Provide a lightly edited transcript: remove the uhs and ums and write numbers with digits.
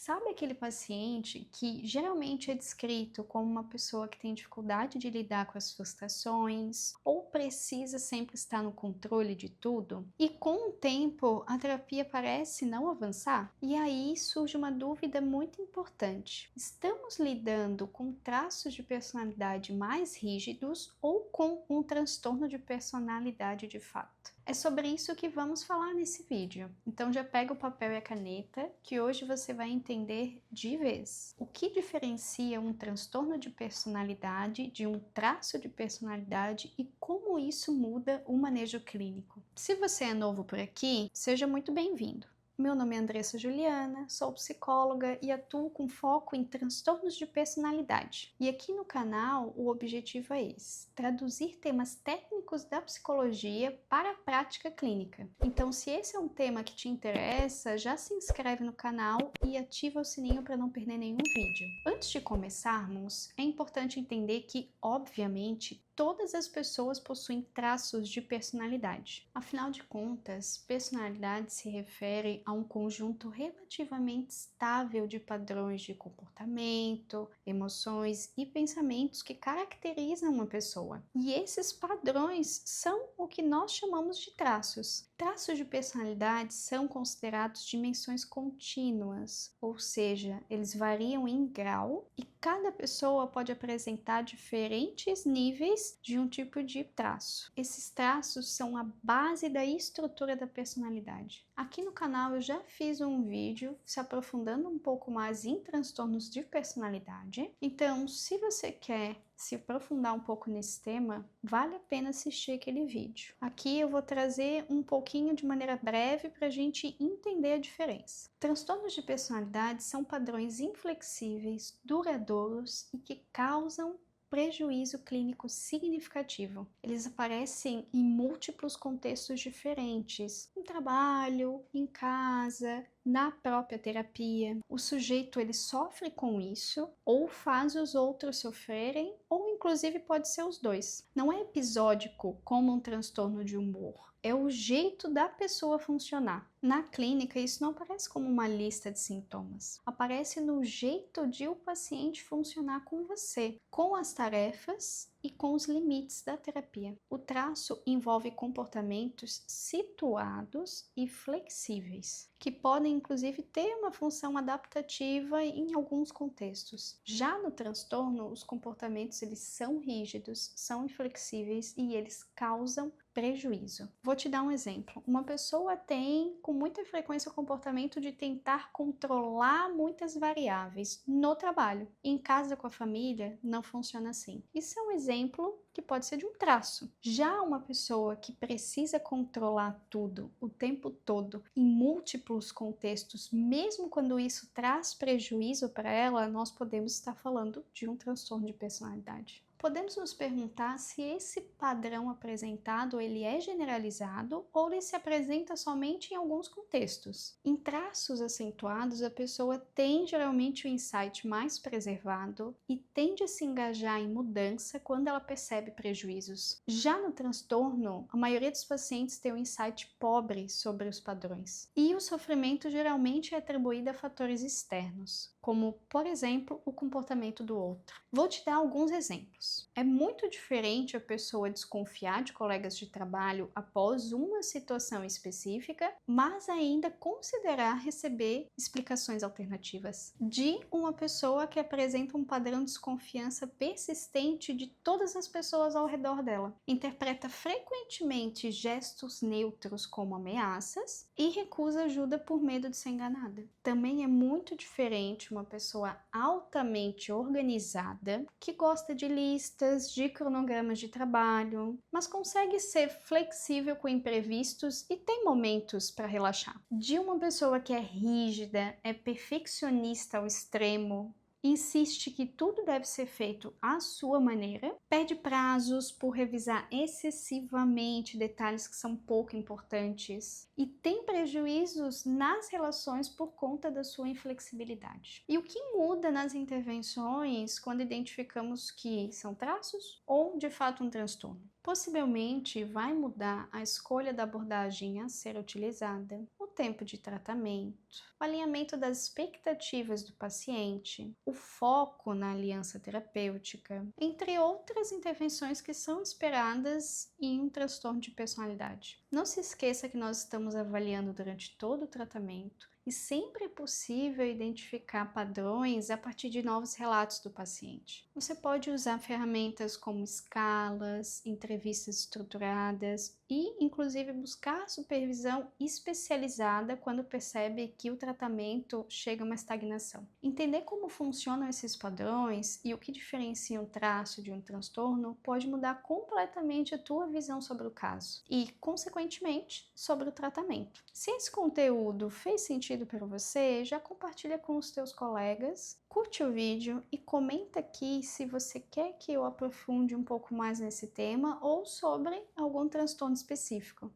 Sabe aquele paciente que geralmente é descrito como uma pessoa que tem dificuldade de lidar com as frustrações ou precisa sempre estar no controle de tudo? E com o tempo, a terapia parece não avançar? E aí surge uma dúvida muito importante. Estamos lidando com traços de personalidade mais rígidos ou com um transtorno de personalidade de fato? É sobre isso que vamos falar nesse vídeo. Então já pega o papel e a caneta, que hoje você vai entender de vez. O que diferencia um transtorno de personalidade de um traço de personalidade e como isso muda o manejo clínico. Se você é novo por aqui, seja muito bem-vindo. Meu nome é Andressa Juliana, sou psicóloga e atuo com foco em transtornos de personalidade. E aqui no canal o objetivo é esse: traduzir temas técnicos da psicologia para a prática clínica. Então, se esse é um tema que te interessa, já se inscreve no canal e ativa o sininho para não perder nenhum vídeo. Antes de começarmos, é importante entender que, obviamente, todas as pessoas possuem traços de personalidade. Afinal de contas, personalidade se refere a um conjunto relativamente estável de padrões de comportamento, emoções e pensamentos que caracterizam uma pessoa. E esses padrões são o que nós chamamos de traços. Traços de personalidade são considerados dimensões contínuas, ou seja, eles variam em grau e cada pessoa pode apresentar diferentes níveis de um tipo de traço. Esses traços são a base da estrutura da personalidade. Aqui no canal eu já fiz um vídeo se aprofundando um pouco mais em transtornos de personalidade. Então, se você quer se aprofundar um pouco nesse tema, vale a pena assistir aquele vídeo. Aqui eu vou trazer um pouquinho de maneira breve para a gente entender a diferença. Transtornos de personalidade são padrões inflexíveis, duradouros e que causam prejuízo clínico significativo. Eles aparecem em múltiplos contextos diferentes, no trabalho, em casa, na própria terapia. O sujeito ele sofre com isso, ou faz os outros sofrerem, ou inclusive pode ser os dois. Não é episódico como um transtorno de humor, é o jeito da pessoa funcionar. Na clínica, isso não aparece como uma lista de sintomas, aparece no jeito de o paciente funcionar com você, com as tarefas e com os limites da terapia. O traço envolve comportamentos situados e flexíveis, que podem inclusive ter uma função adaptativa em alguns contextos. Já no transtorno, os comportamentos eles são rígidos, são inflexíveis e eles causam prejuízo. Vou te dar um exemplo. Uma pessoa tem com muita frequência o comportamento de tentar controlar muitas variáveis no trabalho. Em casa com a família, não funciona assim. Isso é um exemplo que pode ser de um traço. Já uma pessoa que precisa controlar tudo o tempo todo, em múltiplos contextos, mesmo quando isso traz prejuízo para ela, nós podemos estar falando de um transtorno de personalidade. Podemos nos perguntar se esse padrão apresentado ele é generalizado ou ele se apresenta somente em alguns contextos. Em traços acentuados, a pessoa tem geralmente o insight mais preservado e tende a se engajar em mudança quando ela percebe prejuízos. Já no transtorno, a maioria dos pacientes tem um insight pobre sobre os padrões. E o sofrimento geralmente é atribuído a fatores externos, como, por exemplo, o comportamento do outro. Vou te dar alguns exemplos. É muito diferente a pessoa desconfiar de colegas de trabalho após uma situação específica, mas ainda considerar receber explicações alternativas, de uma pessoa que apresenta um padrão de desconfiança persistente de todas as pessoas ao redor dela. Interpreta frequentemente gestos neutros como ameaças e recusa ajuda por medo de ser enganada. Também é muito diferente uma pessoa altamente organizada que gosta de listas, de cronogramas de trabalho, mas consegue ser flexível com imprevistos e tem momentos para relaxar. De uma pessoa que é rígida, é perfeccionista ao extremo, insiste que tudo deve ser feito à sua maneira, perde prazos por revisar excessivamente detalhes que são pouco importantes e tem prejuízos nas relações por conta da sua inflexibilidade. E o que muda nas intervenções quando identificamos que são traços ou de fato um transtorno? Possivelmente vai mudar a escolha da abordagem a ser utilizada, o tempo de tratamento, o alinhamento das expectativas do paciente, o foco na aliança terapêutica, entre outras intervenções que são esperadas em um transtorno de personalidade. Não se esqueça que nós estamos avaliando durante todo o tratamento e sempre é possível identificar padrões a partir de novos relatos do paciente. Você pode usar ferramentas como escalas, entrevistas estruturadas e, inclusive, buscar supervisão especializada quando percebe que o tratamento chega a uma estagnação. Entender como funcionam esses padrões e o que diferencia um traço de um transtorno pode mudar completamente a tua visão sobre o caso e, consequentemente, sobre o tratamento. Se esse conteúdo fez sentido para você, já compartilha com os teus colegas, curte o vídeo e comenta aqui se você quer que eu aprofunde um pouco mais nesse tema ou sobre algum transtorno específico.